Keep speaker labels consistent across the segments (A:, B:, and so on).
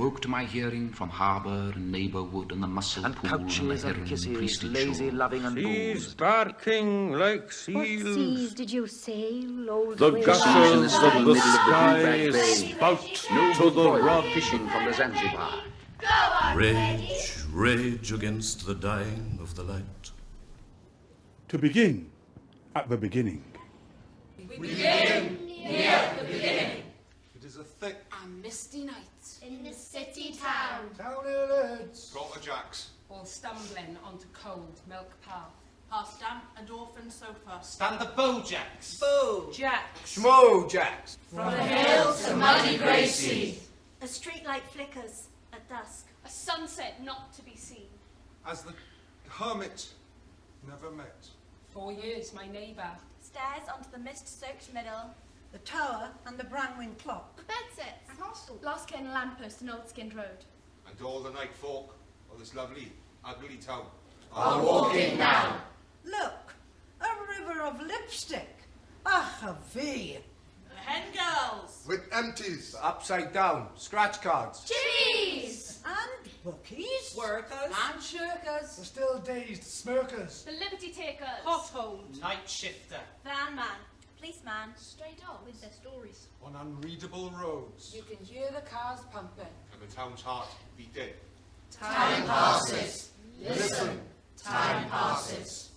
A: woke to my hearing from harbour and neighbourwood and the mussel
B: and
A: pool and the
B: couches
A: heron
B: and kisses,
A: priestly
B: lazy,
A: shore.
B: loving and
C: Seas
B: booze.
C: barking like
D: What
C: seals.
D: seas did you sail, old
C: The
D: whale?
C: gutters of the
A: middle of the
C: sky
A: Blue
C: spout
A: No
C: to the
A: boy
C: rock.
A: fishing from the Zanzibar.
E: Rage, rage against the dying of the light.
F: To begin at the beginning.
G: We begin near the beginning.
H: It is a thick
G: And misty night.
I: In the city town.
H: town heads. Rotter jacks.
G: All stumbling onto cold milk path.
I: Past damp and orphan sofa.
H: Stand the Bojacks.
G: Jacks.
H: Schmojacks.
I: From the hills to muddy grey sea.
J: A streetlight flickers at dusk.
I: A sunset not to be seen.
H: As the hermit never met.
G: 4 years, my neighbour.
J: Stairs onto the mist-soaked middle.
K: The tower and the Brangwyn clock.
I: The bedsets. A hostel. Laskin lamppost and Old Skinned Road.
H: And all the night folk of this lovely, ugly town
I: Are walking now.
K: Look, a river of lipstick. Ach, a V.
I: The hen girls.
H: with empties, upside down, scratch cards.
I: Chimneys.
K: And bookies.
G: Workers.
I: And shirkers.
H: The still dazed smirkers.
I: The liberty takers.
G: Pothold.
H: Night shifter.
J: Van man. Policeman.
I: Stray dogs. With their stories.
H: On unreadable roads.
G: You can hear the cars pumping.
H: And the town's heart beating.
I: Time passes.
H: Listen.
I: Time passes.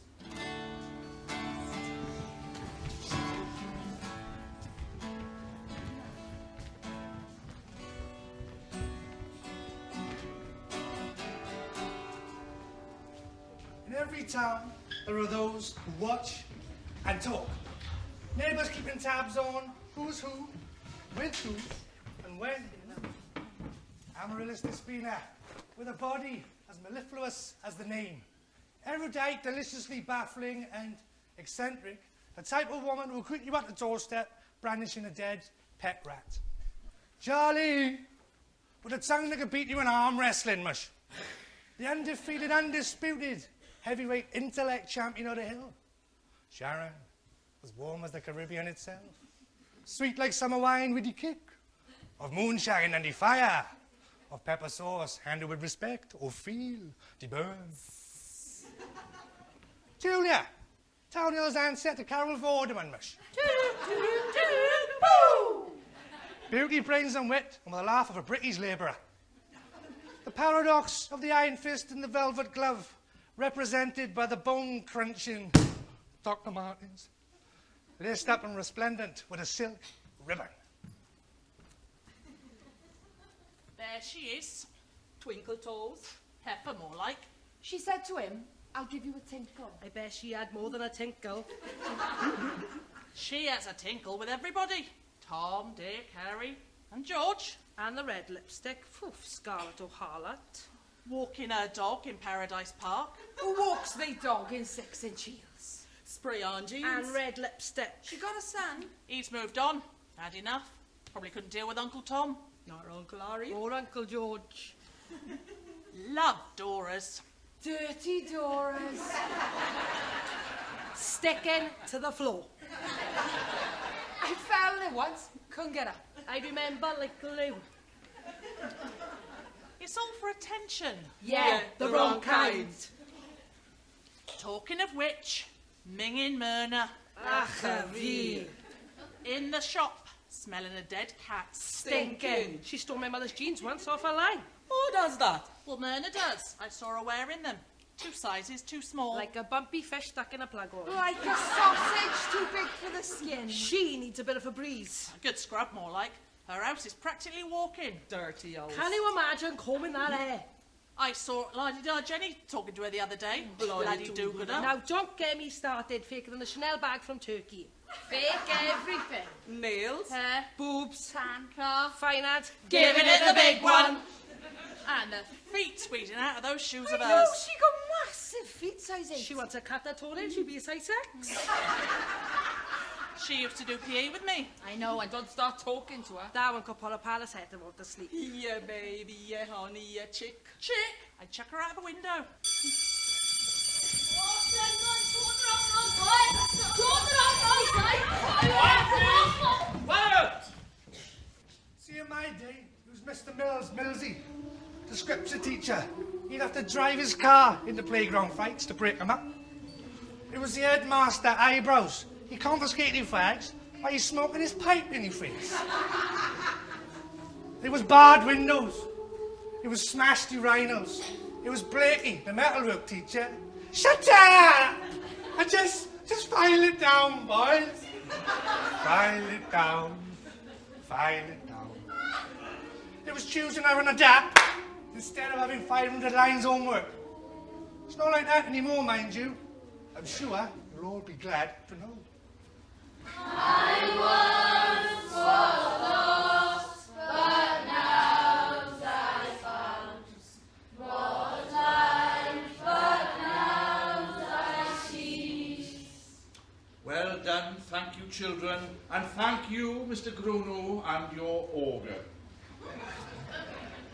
L: In every town, there are those who watch and talk. Neighbours keeping tabs on who's who, with who, and when. Amaryllis Despina, with a body as mellifluous as the name. Erudite, deliciously baffling, and eccentric. The type of woman who will greet you at the doorstep, brandishing a dead pet rat. Charlie, with a tongue that could beat you in arm wrestling, mush. The undefeated, undisputed heavyweight intellect champion of the hill. Sharon, as warm as the Caribbean itself. Sweet like summer wine with the kick. Of moonshine and the fire. Of pepper sauce handled with respect. Or feel the burn. Julia, Town Hill's answer to Carol Vorderman, mush. Beauty, brains and wit, and with a laugh of a British labourer. The paradox of the iron fist and the velvet glove, represented by the bone-crunching Dr. Martens, laced up and resplendent with a silk ribbon.
I: There she is. Twinkle toes. Heifer more like. She said to him, I'll give you a tinkle.
G: I bet she had more than a tinkle.
I: She has a tinkle with everybody. Tom, Dick, Harry, and George.
G: And the red lipstick. Phew, Scarlet O'Hara.
I: Walking her dog in Paradise Park.
G: Who walks the dog in 6-inch heels?
I: Spray on jeans.
G: And red lipstick.
I: She got a son. He's moved on. Had enough. Probably couldn't deal with Uncle Tom.
G: Not Uncle Harry. Or Uncle George.
I: Love Dora's.
G: Dirty Doras. Sticking to the floor. I fell in it once. Couldn't get up. I remember like glue.
I: It's all for attention.
G: Yeah, the wrong kind.
I: Talking of which, minging Myrna.
G: Ach, a V.
I: In the shop, smelling a dead cat.
G: Stinking. She stole my mother's jeans once off her line.
I: Who does that? Well, Myrna does. I saw her wearing them. 2 sizes too small.
G: Like a bumpy fish stuck in a plug hole.
I: Like a sausage too big for the skin.
G: She needs a bit of a breeze.
I: A good scrub, more like. Her house is practically walking. Dirty old.
G: Can you imagine combing that hair?
I: I saw La-di-da Jenny talking to her the other day. Bloody do-gooder.
G: Now, don't get me started faking the Chanel bag from Turkey.
I: Fake everything.
G: Nails,
I: Hair,
G: boobs,
I: tan car,
G: finance,
I: giving it the big one. And the feet squeezing out of those shoes of hers.
G: No, she got massive feet, size 8. She wants to cut her toe in, she'll be a size 6.
I: She used to do PE with me.
G: I know, and don't start talking to her. That one could pull a palace head and want to sleep.
I: Yeah, baby, yeah, honey, yeah, chick. Chick? I'd chuck her out the window.
L: See, in my day, there was Mr. Millsy, the scripture teacher. He'd have to drive his car into playground fights to break them up. It was the headmaster, Eyebrows. He confiscated your fags while he's smoking his pipe in your face. There was barred windows. It was smashed urinals. It was Blakey, the metalwork teacher. Shut up! And just file it down, boys. File it down. File it down. It was choosing having a dap instead of having 500 lines homework. It's not like that anymore, mind you. I'm sure you'll all be glad to know.
G: I once was lost, but now I found. Was blind, but now I see.
E: Well done, thank you, children, and thank you, Mr. Gruno, and your organ.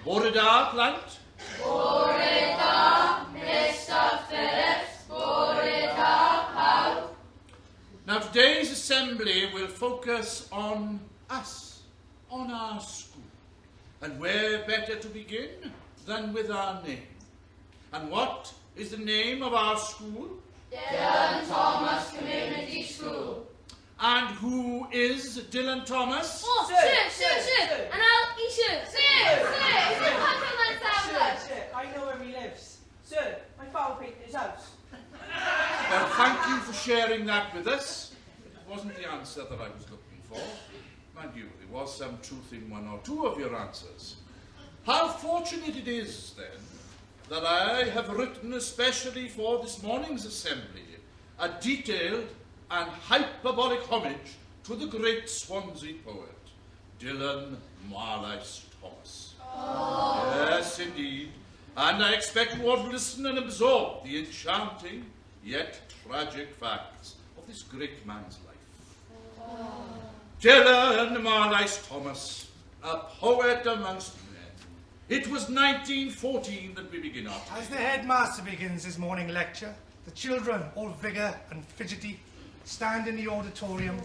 E: Borida, plant.
G: Borida, Mr. Phillips, Borida, how?
E: Now, today's assembly will focus on us, on our school. And where better to begin than with our name? And what is the name of our school?
G: Dylan Thomas Community School.
E: And who is Dylan Thomas?
G: Oh, sir. And I'll eat sir. Sir,
B: I know where he lives. Sir, my father painted his house.
E: Well, thank you for sharing that with us. It wasn't the answer that I was looking for. Mind you, there was some truth in one or two of your answers. How fortunate it is, then, that I have written especially for this morning's assembly a detailed and hyperbolic homage to the great Swansea poet, Dylan Marlice Thomas. Oh. Yes, indeed. And I expect you all to listen and absorb the enchanting yet tragic facts of this great man's life. Oh. Dylan Marlice Thomas, a poet amongst men. It was 1914 that we begin our time.
L: As the headmaster begins his morning lecture, the children, all vigour and fidgety, stand in the auditorium,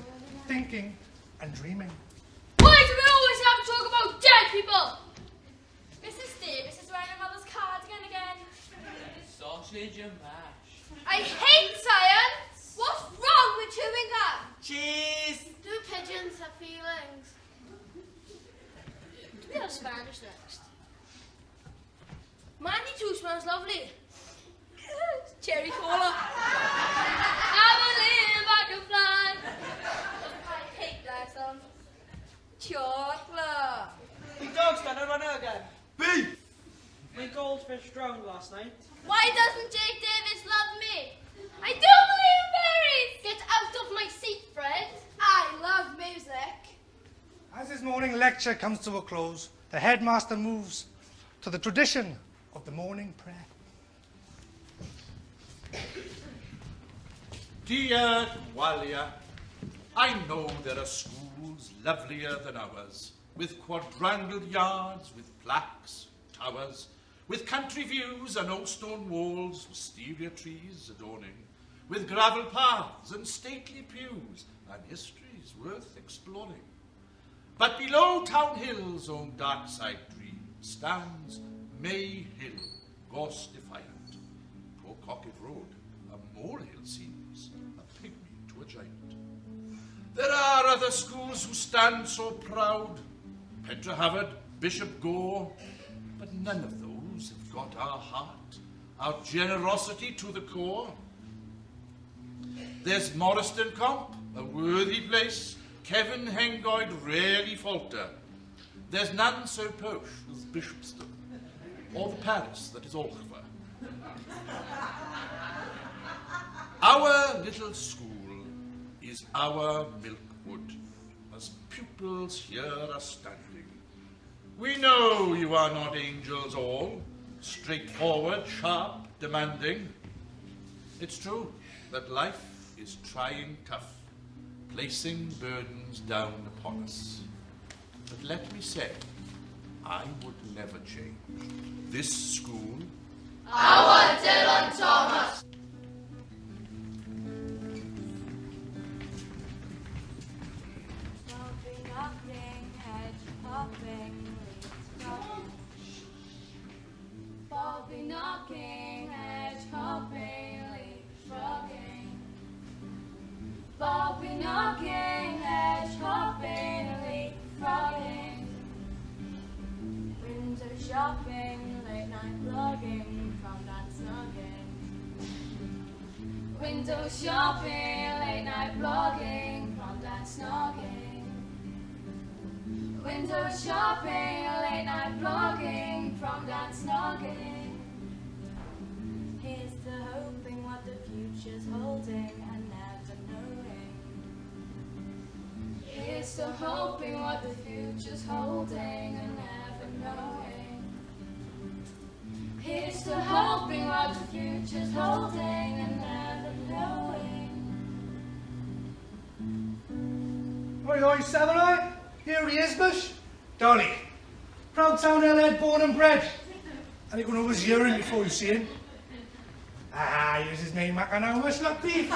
L: thinking and dreaming.
G: Why do we always have to talk about dead people?
J: Mrs. Davis is wearing her mother's cardigan again.
B: Sausage and mash.
G: I hate science. What's wrong with chewing gum?
B: Cheese!
G: Do pigeons have feelings? Do we have Spanish next? Mandy too smells lovely. Cherry cola. I'm a little butterfly. I hate lessons. Chocolate.
B: The dog's gonna run out again.
H: Beef!
B: My goldfish drowned last night.
G: Why doesn't Jake Davis love me? I do believe in berries. Get out of my seat, Fred. I love music.
L: As his morning lecture comes to a close, the headmaster moves to the tradition of the morning prayer.
E: Dear Walia, I know there are schools lovelier than ours, with quadrangled yards, with plaques, towers, with country views and old stone walls, wisteria trees adorning, with gravel paths and stately pews, and histories worth exploring. But below Town Hill's own dark side dream stands May Hill, gorse defiant. Poor Cocket Road, a molehill seems a pygmy to a giant. There are other schools who stand so proud, Petra Havard, Bishop Gore, but none of those have got our heart, our generosity to the core. There's Morriston Comp, a worthy place, Kevin Hengoyd rarely falter. There's none so posh as Bishopston, or the Paris that is Alchver. Our little school is our Milkwood, as pupils here are standing. We know you are not angels all, straightforward, sharp, demanding. It's true that life is trying tough, placing burdens down upon us. But let me say, I would never change this school.
G: Our Dylan Thomas.
J: Hopping, hopping, hedge hopping, knocking, hedge hopping, leapfrogging. Bobby knocking, hedge hopping, leapfrogging. Window shopping, late night blogging, prom dance snogging. Window shopping, late night blogging, prom dance snogging. Window shopping, late night blogging, prom dance snogging. Here's to hoping what the future's holding and never knowing. Here's to hoping what the future's holding and never knowing. Here's to hoping what the future's holding and never knowing.
L: Oi, oi, Samurai! Here he is, Bush. Dolly. Proud town lad, born and bred. And you're going to his urine before you see him. Ah, here's his name, Mac, and how much luck, Beef?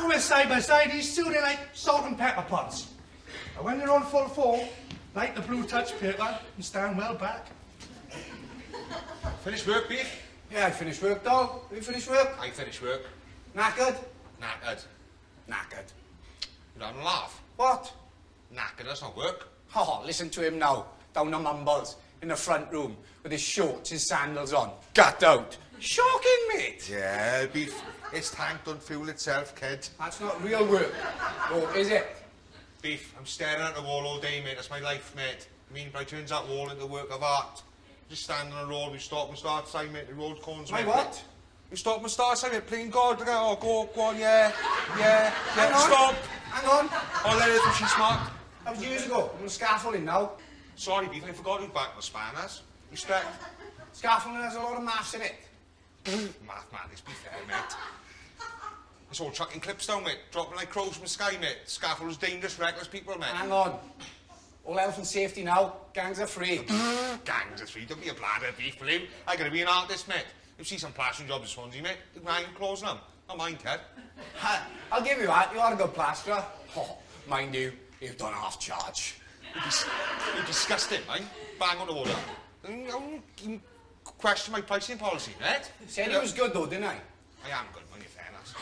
L: We're side by side, these two, they're like salt and pepper pots. And when they're on full form, like the blue touch paper, and stand well back.
H: Finished work, Beef?
M: Yeah, I finished work, dog. You finished work?
H: I finished work.
M: Knackered?
H: Knackered.
M: Knackered.
H: You having a laugh?
M: What?
H: Knackered, that's not work.
M: Oh, listen to him now, down the mumbles, in the front room, with his shorts, his sandals on. Gut out. Shocking, mate.
H: Yeah, Beef. It's tank don't fuel itself, kid.
M: That's not real work. Oh, is it?
H: Beef, I'm staring at the wall all day, mate. That's my life, mate. I mean, I turns that wall into a work of art. Just stand on a road, we stop and start sign, mate. The road cones,
M: My
H: mate.
M: what?
H: We stop and start sign, mate. Playing God. Look at, oh, go on, yeah.
M: Hang on.
H: Stop.
M: Hang on.
H: Oh, there is when she's smart.
M: That was years ago. I'm scaffolding now.
H: Sorry, Beef, I forgot who's back in the spanners. Respect.
M: Scaffolding has a lot of maths in it.
H: Mathematics, be fair, mate. It's all chucking clips down, mate. Dropping like crows from the sky, mate. Scaffolders, dangerous, reckless people, mate.
M: Hang on. All health and safety now. Gangs are free.
H: Gangs are free. Don't be a bladder, Beef, will you? I gotta be an artist, mate. You see some plastering jobs in Swansea, mate. You can hang clothes on them. Not mine, kid.
M: I'll give you that. You are a good plasterer. Oh, mind you, you've done half charge.
H: You're disgusting, mate. Bang on the water. You question my pricing policy, mate.
M: Said he was good though, didn't I?
H: I am good, man, in fairness.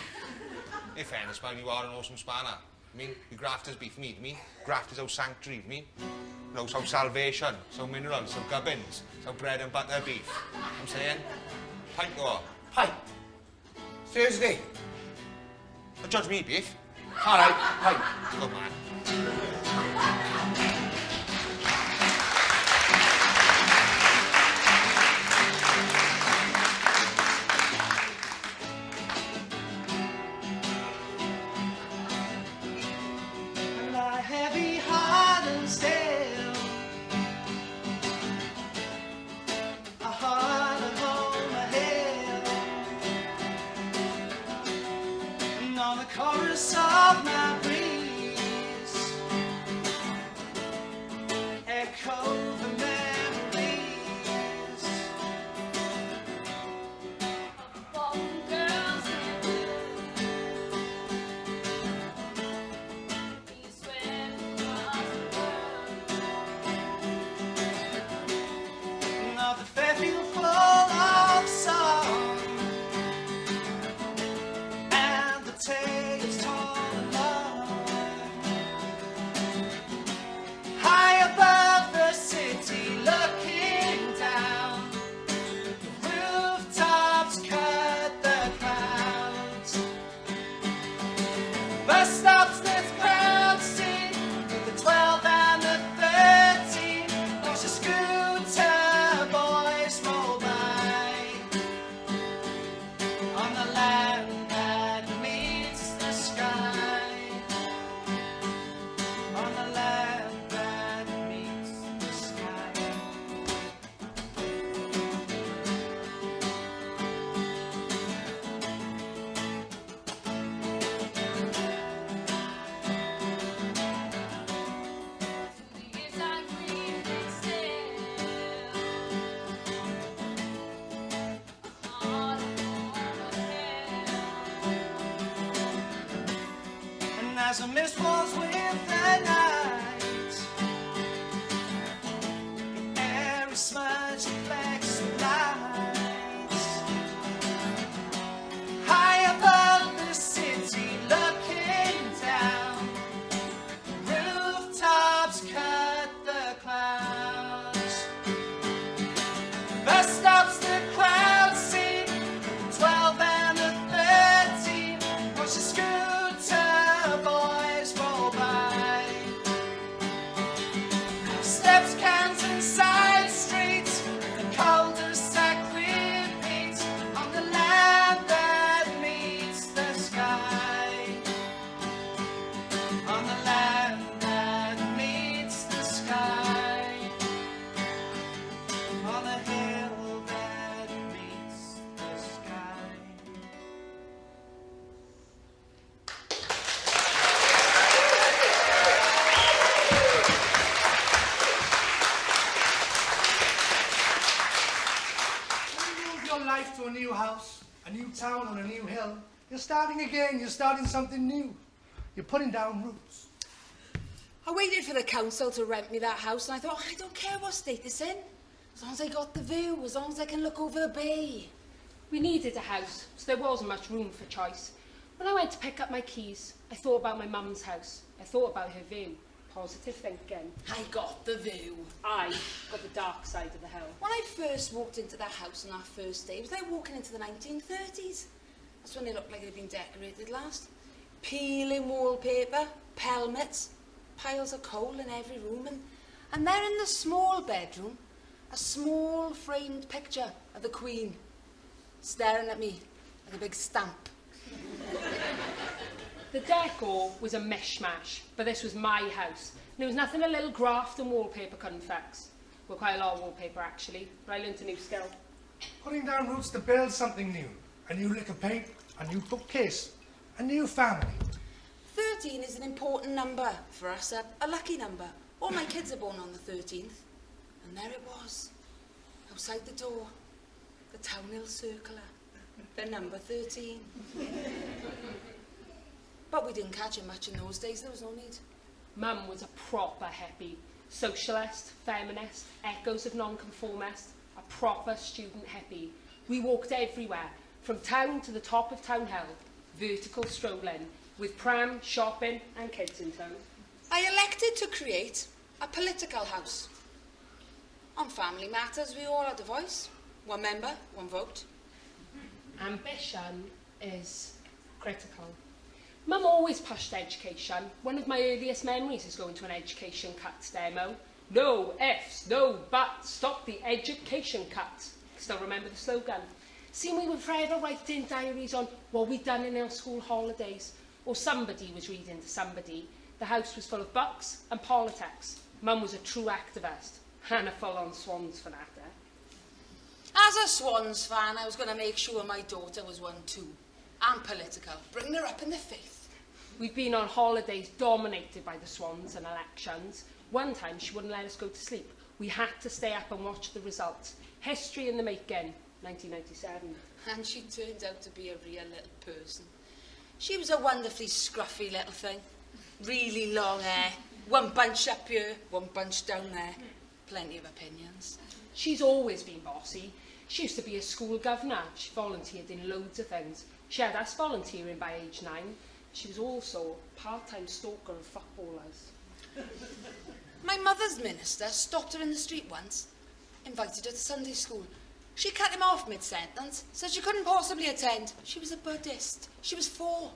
H: In fairness, man, you are an awesome spanner. I mean, you grafters be for me, I mean. Grafters our sanctuary, I mean. You know, some salvation, some minerals, some gubbins, some bread and butter beef. I'm saying, pint or what?
M: Pint. Thursday.
H: Don't judge me, Beef.
M: All right, pint.
H: Good man.
B: Heavy heart and still a heart of home ahead, and on the chorus of my breeze echo the memories
J: Boys and girls in blue. We swim across the world.
B: of the Fairfield full of song and the tales told along. High above the city, looking down, the rooftops cut the clouds. Bus stops with crowds sing, the 12 and the 13. Watch the scooter boys roll by on the land that meets the sky. On the land that meets the sky.
J: The years I grieved and still. A heart of home ahead.
B: And as the mist falls with the night, the air is smudged with flecks of light.
L: life to a new house, a new town on a new hill, you're starting again, you're starting something new. You're putting down roots.
N: I waited for the council to rent me that house and I thought, I don't care what state it's in. As long as I got the view, as long as I can look over the bay.
O: We needed a house, so there wasn't much room for choice. When I went to pick up my keys, I thought about my mum's house. I thought about her view. Positive thinking.
N: I got the view.
O: I got the dark side of the hill.
N: When I first walked into that house on our first day, it was like walking into the 1930s. That's when it looked like it had been decorated last. Peeling wallpaper, pelmets, piles of coal in every room, and there in the small bedroom, a small framed picture of the Queen, staring at me like a big stamp.
O: The decor was a mishmash, but this was my house. And there was nothing a little graft and wallpaper couldn't fix. Well, quite a lot of wallpaper, actually, but I learnt a new skill.
L: Putting down roots to build something new. A new lick of paint, a new bookcase, a new family.
N: 13 is an important number for us, a lucky number. All my kids are born on the 13th. And there it was, outside the door, the Town Hill Circular, the number 13. But we didn't catch it much in those days, there was no need.
O: Mum was a proper hippie. Socialist, feminist, echoes of nonconformist, a proper student hippie. We walked everywhere, from town to the top of Town Hill, vertical strolling, with pram, shopping and kids in tow.
N: I elected to create a political house. On family matters, we all had a voice. One member, one vote.
O: Ambition is critical. Mum always pushed education. One of my earliest memories is going to an education cuts demo. No ifs, no buts, stop the education cuts. Still remember the slogan. See, we were forever writing diaries on what we'd done in our school holidays. Or somebody was reading to somebody. The house was full of books and politics. Mum was a true activist and a full-on Swans fanatic.
N: As a Swans fan, I was going to make sure my daughter was one too. And political. Bring her up in the faith.
O: We've been on holidays dominated by the Swans and elections. One time she wouldn't let us go to sleep. We had to stay up and watch the results. History in the making, 1997.
N: And she turned out to be a real little person. She was a wonderfully scruffy little thing. Really long hair. One bunch up here, one bunch down there. Plenty of opinions.
O: She's always been bossy. She used to be a school governor. She volunteered in loads of things. She had us volunteering by age 9. She was also a part-time stalker of footballers.
N: My mother's minister stopped her in the street once, invited her to Sunday school. She cut him off mid-sentence, said she couldn't possibly attend. She was a Buddhist. She was 4.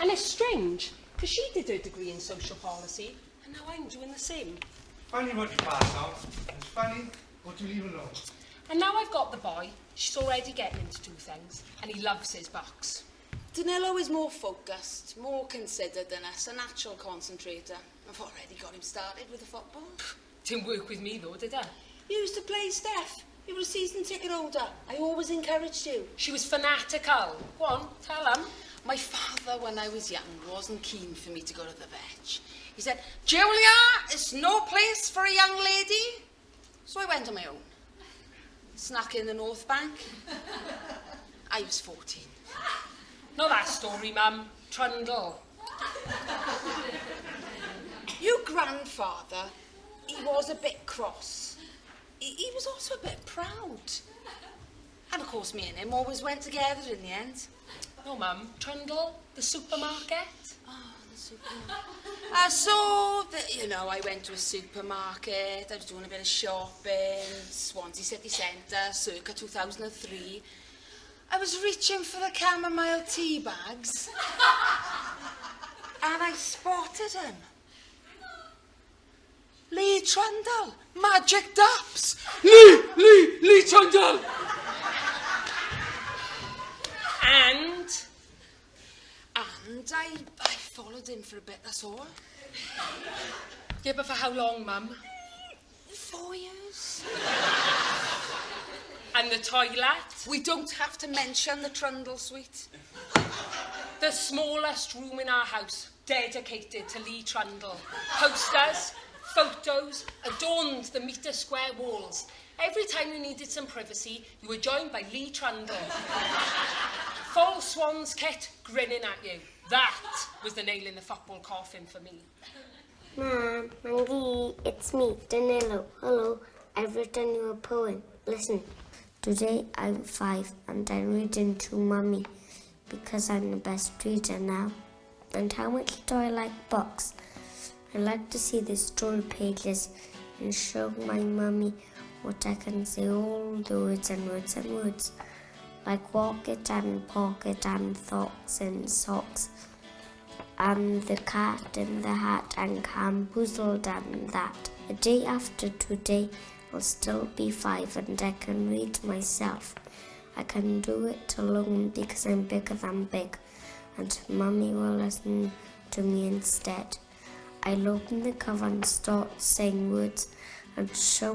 O: And it's strange, because she did her degree in social policy, and now I'm doing the same.
L: Funny what you pass on. It's funny what you leave alone.
O: And now I've got the boy. She's already getting into 2 things, and he loves his books.
N: Danilo is more focused, more considered than us, a natural concentrator. I've already got him started with the football.
O: Didn't work with me though, did it?
N: You used to play, Steph. You were a season ticket holder. I always encouraged you.
O: She was fanatical. Go on, tell him.
N: My father, when I was young, wasn't keen for me to go to the vet. He said, Julia, it's no place for a young lady. So I went on my own. Snuck in the North Bank. I was 14.
O: Not that story, Mum. Trundle.
N: Your grandfather, he was a bit cross. He was also a bit proud. And of course, me and him always went together in the end.
O: No, Mum. Trundle, the supermarket.
N: Oh, the supermarket. I went to a supermarket. I was doing a bit of shopping. Swansea City Centre, circa 2003. I was reaching for the chamomile tea bags. And I spotted him. Lee Trundle, magic daps.
O: Lee Trundle. And
N: I followed him for a bit, that's all.
O: Yeah, but for how long, Mum?
N: 4 years.
O: And the toilet?
N: We don't have to mention the Trundle suite.
O: The smallest room in our house, dedicated to Lee Trundle. Posters, photos adorned the metre square walls. Every time you needed some privacy, you were joined by Lee Trundle. Full Swan's kit grinning at you. That was the nail in the football coffin for me.
D: Mom, Maggie, it's me, Danilo. Hello, I've written you a poem. Listen. Today I'm 5 and I'm reading to Mummy because I'm the best reader now. And how much do I like books? I like to see the story pages and show my mummy what I can say, all the words and words and words. Like walk it and pocket and thoughts and socks. And the cat in the hat and camboozled and that. The day after today I'll still be 5 and I can read myself. I can do it alone because I'm bigger than big. And Mummy will listen to me instead. I'll open the cover and start saying words and show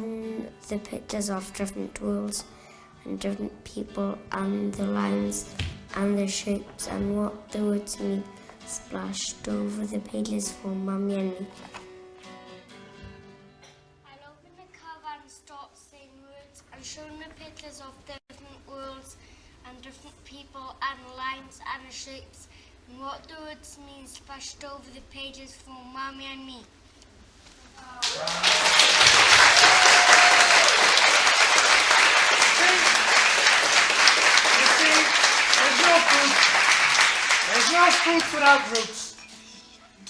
D: the pictures of different worlds and different people and the lines and the shapes and what the words mean splashed over the pages for Mummy and me.
G: I'll open the cover and start saying words and show the pictures of different worlds and different people and lines and shapes and what the words mean splashed over the pages for Mummy and me.
L: There's no fruit without roots,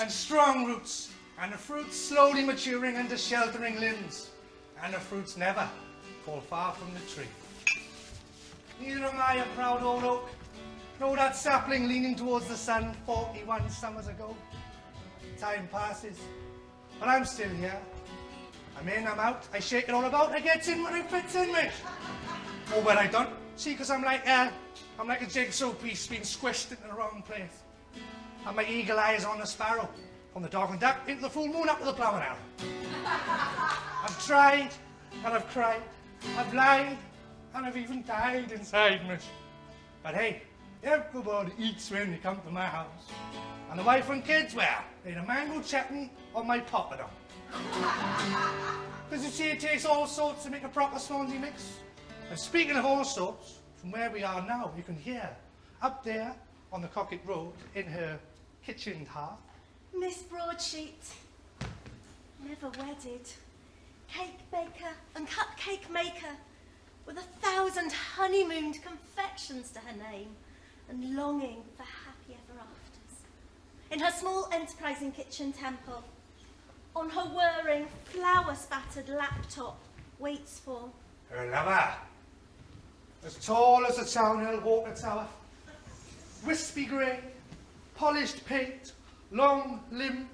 L: and strong roots, and the fruits slowly maturing into sheltering limbs, and the fruits never fall far from the tree. Neither am I a proud old oak, nor that sapling leaning towards the sun 41 summers ago. Time passes, but I'm still here. I'm in, I'm out, I shake it all about, I get in when it fits in me. Oh, but I don't. See, because I'm like a jigsaw piece being squished into the wrong place. And my eagle eye is on the sparrow, from the dog and duck into the full moon up to the plough and arrow. I've tried and I've cried, I've lied and I've even died inside me. But hey, everybody eats when they come to my house. And the wife and kids, well, they eat a mango chutney on my poppadom. Because you see, it takes all sorts to make a proper Swansea mix. And speaking of all sorts, from where we are now, you can hear, up there on the Cocket Road, in her kitchened hearth,
P: Miss Broadsheet, never wedded, cake baker and cupcake maker, with 1,000 honeymooned confections to her name, and longing for happy ever afters. In her small enterprising kitchen temple, on her whirring, flower-spattered laptop, waits for
L: her lover, as tall as a Townhill water tower, wispy grey, polished paint, long-limbed,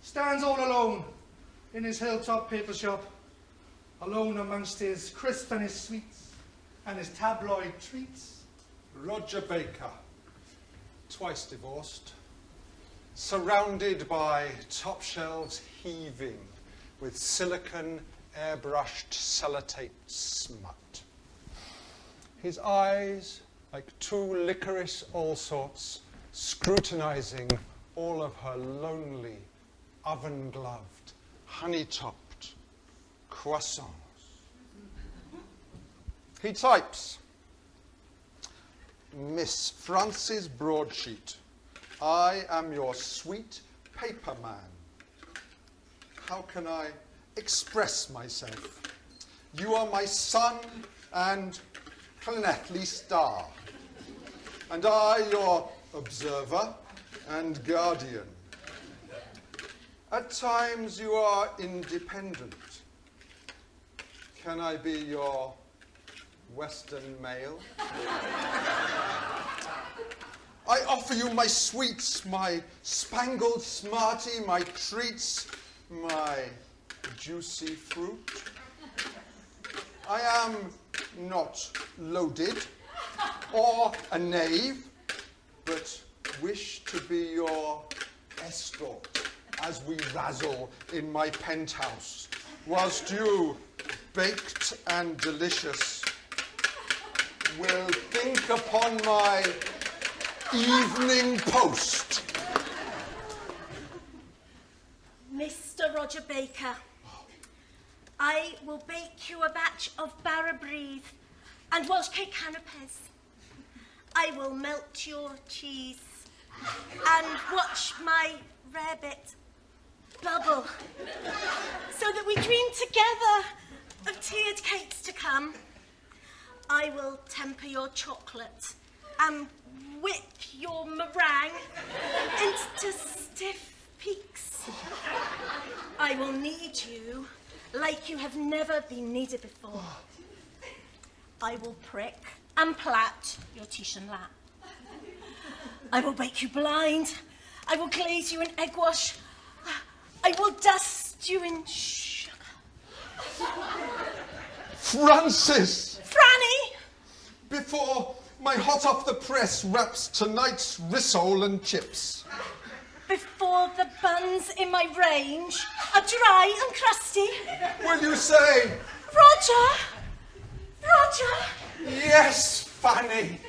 L: stands all alone in his hilltop paper shop, alone amongst his crisp and his sweets, and his tabloid treats.
H: Roger Baker, twice divorced, surrounded by top shelves heaving with silicon airbrushed sellotape smut. His eyes, like two licorice all-sorts, scrutinizing all of her lonely, oven-gloved, honey-topped croissants. He types, Miss Frances Broadsheet, I am your sweet paper man. How can I express myself? You are my sun and planetly star, and I your observer and guardian. At times you are independent. Can I be your Western mail? I offer you my sweets, my spangled smartie, my treats, my juicy fruit. I am not loaded or a knave, but wish to be your escort as we razzle in my penthouse, whilst you, baked and delicious, will think upon my evening post.
P: Mr. Roger Baker. I will bake you a batch of Barra Breathe and Welsh cake canapes. I will melt your cheese and watch my rarebit bubble so that we dream together of tiered cakes to come. I will temper your chocolate and whip your meringue into stiff peaks. I will knead you like you have never been kneaded before. I will prick and plait your Titian lap. I will bake you blind. I will glaze you in egg wash. I will dust you in sugar.
Q: Francis!
P: Franny!
Q: Before my hot off the press wraps tonight's risole and chips.
P: Before the buns in my range are dry and crusty.
Q: Will you say?
P: Roger! Roger!
Q: Yes, Fanny!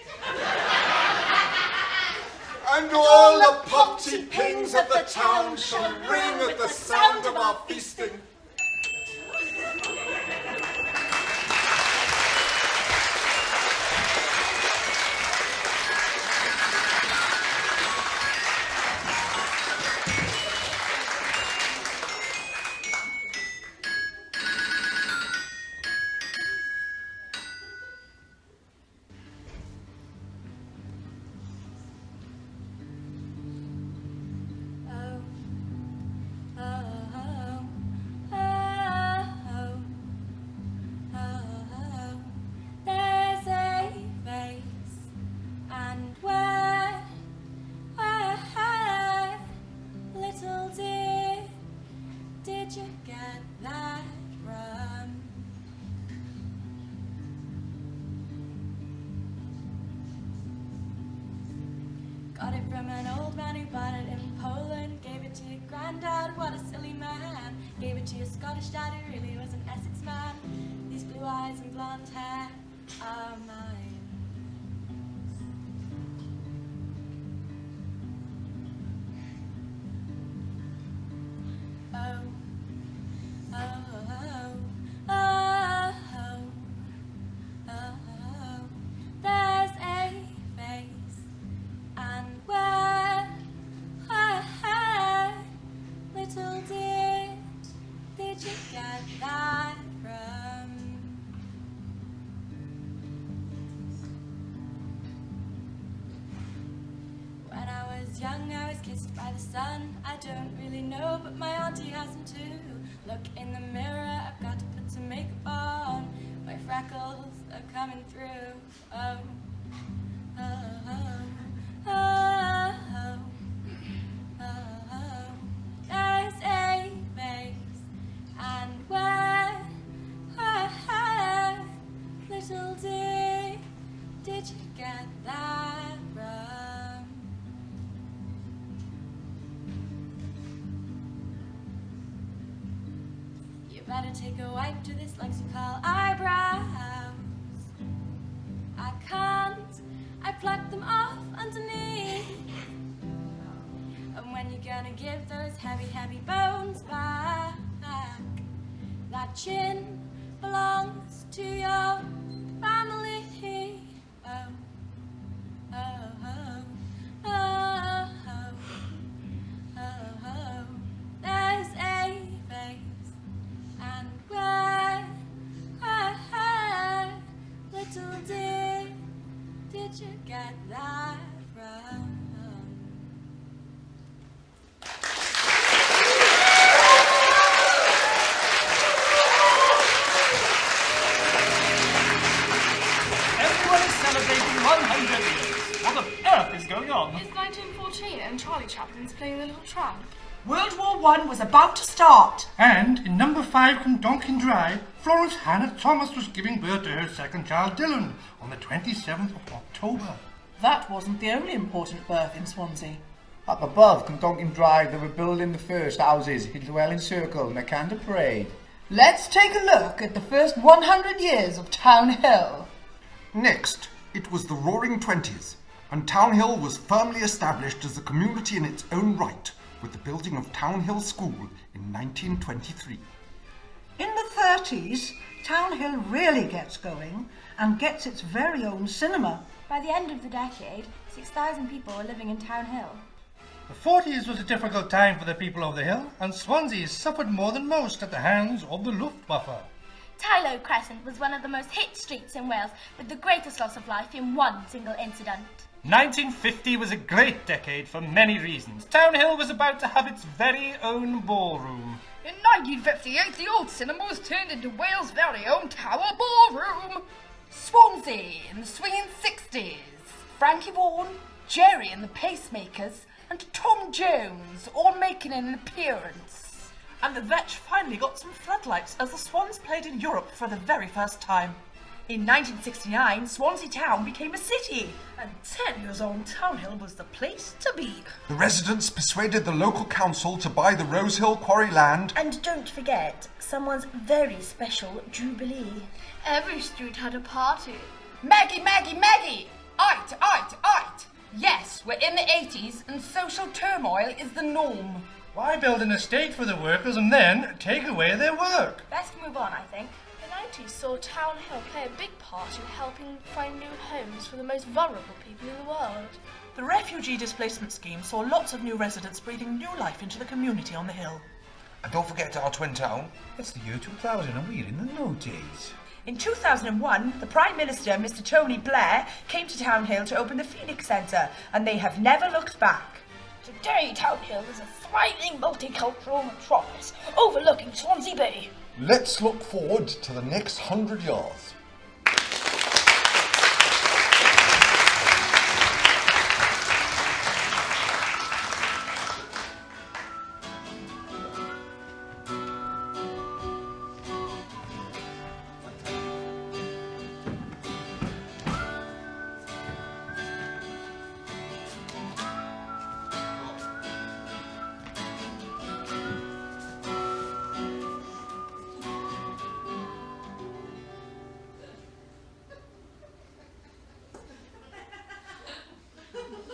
Q: And all the potty pings of the town shall ring at the sound of our feasting.
J: Got it from an old man who bought it in Poland. Gave it to your granddad, what a silly man. Gave it to your Scottish dad who really was an Essex man. These blue eyes and blonde hair are mine. Oh, oh, oh, oh, oh, oh, oh. There's a face, and where, little did you get that from? When I was young, I was kissed by the sun. I don't really know, but my auntie has them too. Look in the mirror, I've got to put some makeup on. My freckles are coming through. Oh, oh, oh, oh, oh, oh, oh. There's a face, and where, little did you get that from? You better take a wipe to this lexical eyebrows. I can't, I plucked them off underneath. And when you're gonna give those heavy, heavy bones back? That chin belongs to your family. Oh, oh, oh, oh, oh, oh, oh. There's a face, and where, little did you get that from?
R: Everyone is celebrating 100 years. What on earth is going on?
S: It's 1914 and Charlie Chaplin's playing the little tramp.
K: World War I was about to start.
F: And in number 5 Clondonkin Drive, Florence Hannah Thomas was giving birth to her second child, Dylan, on the 27th of October.
K: That wasn't the only important birth in Swansea.
T: Up above Clondonkin Drive, they were building the first houses in Llewellyn Circle and the Cantor Parade.
K: Let's take a look at the first 100 years of Town Hill.
U: Next, it was the Roaring Twenties, and Town Hill was firmly established as a community in its own right, with the building of Town Hill School in 1923.
K: In the 30s, Town Hill really gets going and gets its very own cinema.
J: By the end of the decade, 6,000 people were living in Town Hill.
F: The 40s was a difficult time for the people of the hill, and Swansea suffered more than most at the hands of the Luftwaffe.
G: Tylo Crescent was one of the most hit streets in Wales, with the greatest loss of life in one single incident.
R: 1950 was a great decade for many reasons. Town Hill was about to have its very own ballroom.
S: In 1958, the old cinema was turned into Wales' very own Tower Ballroom.
I: Swansea in the swinging 60s. Frankie Vaughan, Jerry and the Pacemakers, and Tom Jones all making an appearance. And the Vetch finally got some floodlights as the Swans played in Europe for the very first time. In 1969, Swansea Town became a city, and 10 years on, Town Hill was the place to be.
Q: The residents persuaded the local council to buy the Rosehill quarry land.
P: And don't forget someone's very special jubilee.
S: Every street had a party.
I: Maggie, Maggie, Maggie! Ite, ite, ite! Yes, we're in the 80s, and social turmoil is the norm.
F: Why build an estate for the workers and then take away their work?
J: Best move on, I think.
S: The 90s saw Town Hill play a big part in helping find new homes for the most vulnerable people in the world.
I: The refugee displacement scheme saw lots of new residents breathing new life into the community on the hill.
H: And don't forget our twin town.
C: It's the year 2000 and we're in the noughties.
I: In 2001, the Prime Minister, Mr. Tony Blair, came to Town Hill to open the Phoenix Centre, and they have never looked back.
S: Today, Town Hill is a thriving multicultural metropolis overlooking Swansea Bay.
Q: Let's look forward to the next 100 years.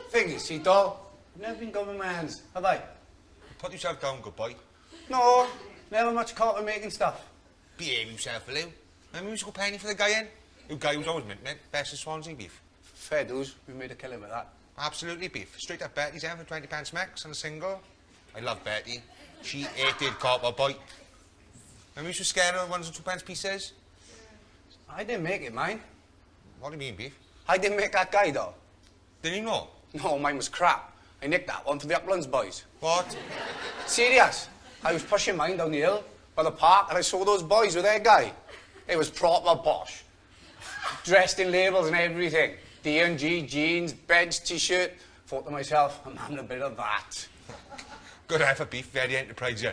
M: Thing you see, doll, I've never been good with my hands, have I?
H: Put yourself down, good boy.
M: No, never much caught with making stuff.
H: Behave yourself, Lou. Remember musical penny for the guy in? The guy was always mint, best of Swansea beef.
M: Fair dues, we made a killing with that.
H: Absolutely beef. Straight up Betty's end for 20 pence max and a single. I love Betty. She hated copper boy. Remember you used to scare her with 1 and 2 pence pieces?
M: I didn't make it, mine.
H: What do you mean, beef?
M: I didn't make that guy, though.
H: Didn't you know?
M: No, mine was crap. I nicked that one for the Uplands boys.
H: What?
M: Serious. I was pushing mine down the hill by the park and I saw those boys with their guy. It was proper posh. Dressed in labels and everything. D&G jeans, Beds t-shirt. Thought to myself, I'm having a bit of that.
H: Good effort, beef. Very enterprising.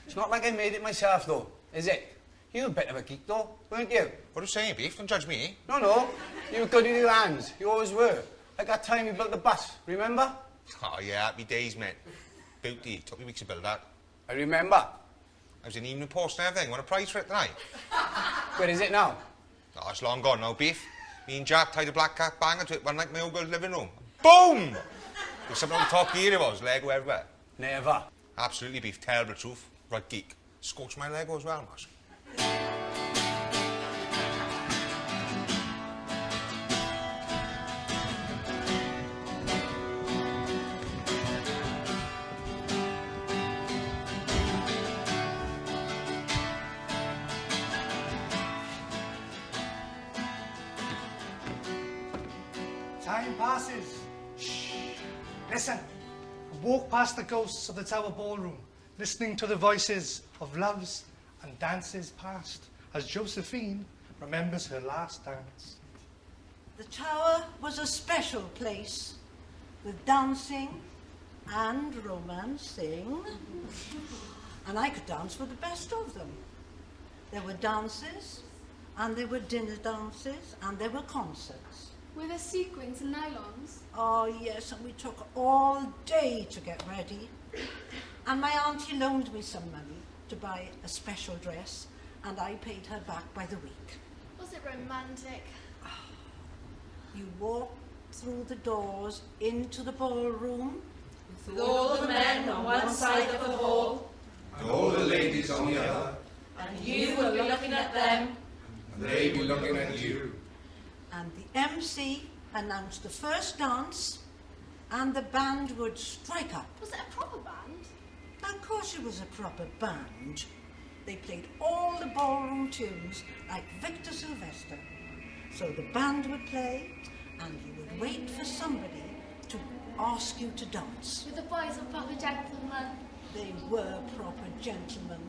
M: It's not like I made it myself, though, is it? You were a bit of a geek, though, weren't you?
H: What are you saying, beef? Don't judge me.
M: No. You were good with your hands. You always were. Like that time you built the bus, remember?
H: Oh, yeah, happy days, mate. Beauty. Took me weeks to build that.
M: I remember.
H: I was in Evening Post and everything. Won a prize for it tonight.
M: Where is it now?
H: Oh, it's long gone now, beef. Me and Jack tied a black cat banger to it one night in my old girl's living room. Boom! There's something on the top gear it was. Lego everywhere.
M: Never.
H: Absolutely, beef. Terrible truth. Right geek. Scorched my Lego as well, Marsh.
L: Time passes. Shh. Listen. I walk past the ghosts of the Tower Ballroom, listening to the voices of loves and dances past, as Josephine remembers her last dance.
K: The Tower was a special place, with dancing and romancing, and I could dance with the best of them. There were dances, and there were dinner dances, and there were concerts.
S: Were there sequins and nylons?
K: Oh, yes, and we took all day to get ready. And my auntie loaned me some money to buy a special dress, and I paid her back by the week.
S: Was it romantic?
K: You walk through the doors into the ballroom,
J: with all the men on one side of the hall,
Q: And all the ladies on the other.
J: and you will be looking at them.
Q: And they be looking at you.
K: And the MC announced the first dance, and the band would strike up.
S: Was it a proper band?
K: Of course it was a proper band. They played all the ballroom tunes like Victor Sylvester. So the band would play, and you would wait for somebody to ask you to dance.
S: With the boys were proper gentlemen.
K: They were proper gentlemen,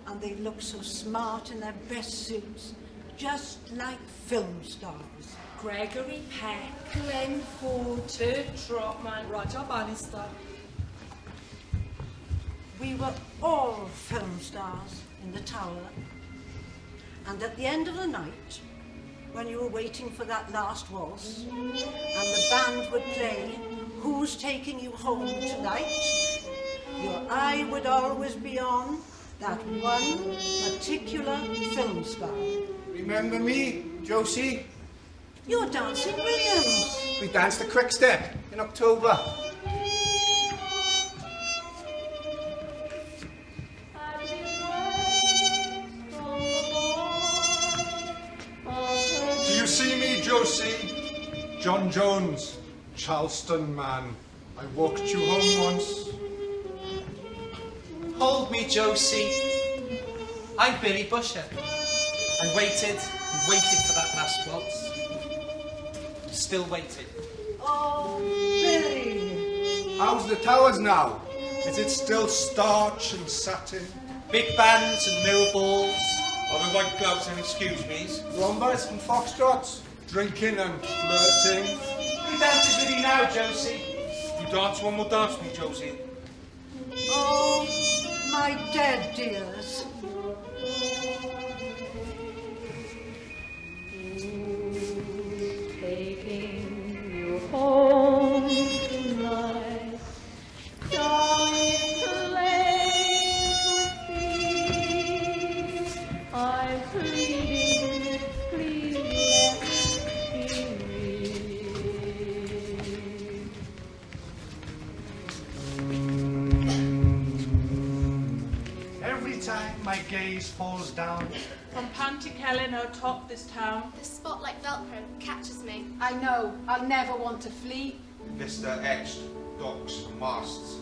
K: and they looked so smart in their best suits, just like film stars.
J: Gregory Peck, Glenn Ford, Bert Trotman, Roger Bannister.
K: We were all film stars in the Tower, and at the end of the night, when you were waiting for that last waltz, and the band would play Who's Taking You Home Tonight, your eye would always be on that one particular film star.
M: Remember me, Josie?
K: You're Dancing Williams.
M: We danced a quick step in October.
Q: Do you see me, Josie? John Jones, Charleston man. I walked you home once.
B: Hold me, Josie. I'm Billy Busher. I waited and waited for that last waltz. Still waiting.
K: Oh, Billy.
Q: How's the Towers now? Is it still starch and satin?
B: Big bands and mirror balls.
H: Are the white gloves and excuse me's?
Q: Rombas and foxtrots? Drinking and flirting?
B: Who dances with you now, Josie?
H: You dance one more dance with me, Josie.
K: Oh, my dead dears.
J: Taking you home tonight, darling, place with me. I'm pleading, please let me read.
L: Every time my gaze falls down,
A: From Pantycelyn atop this town.
S: The spot like Velcro catches me.
N: I know, I'll never want to flee.
H: Vista etched, docks and masts.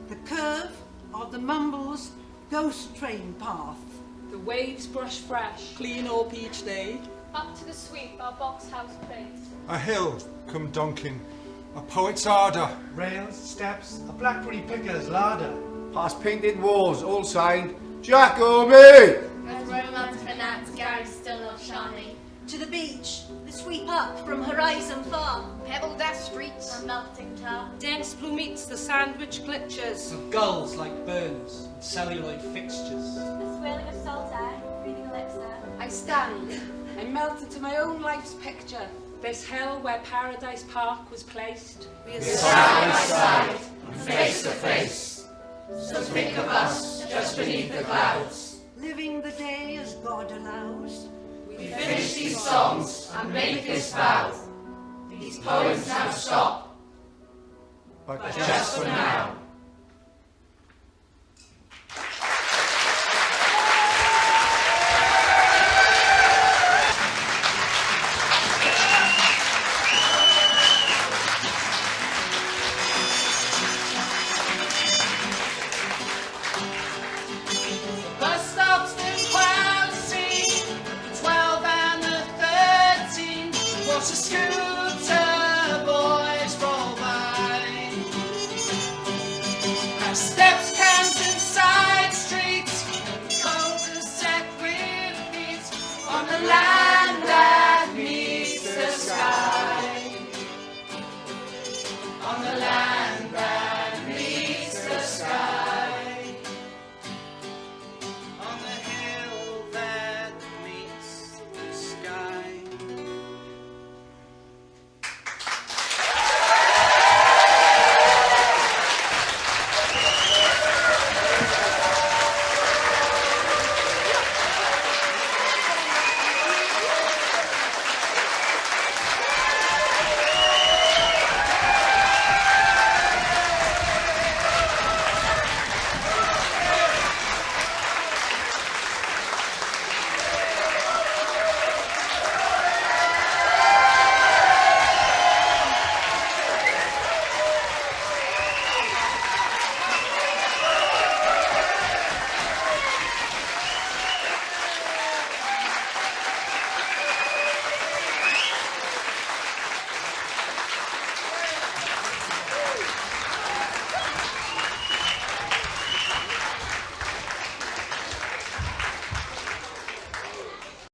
K: The curve of the Mumbles ghost train path.
O: The waves brush fresh.
A: Clean up each day.
S: Up to the sweep, our box house place.
Q: A hill come donking, a poet's ardour.
L: rails, steps, a blackberry picker's larder.
M: Past painted walls, all signed Jacobi!
S: As romance pronounced, Gary still not shiny.
P: To the beach, the sweep up from horizon far.
S: Pebbled ash streets, a melting tar.
J: Dense plumettes, the sandwich glitches.
B: Of gulls like burns and celluloid fixtures.
S: The swirling of salt air, breathing elixir.
N: I stand, I melt into my own life's picture.
O: This hill where Paradise Park was placed.
N: We are
B: Side by side, face to face. So think of us just beneath the clouds.
K: Living the day as God allows.
B: We finish these songs and make this vow. These poems now stop, but just for now.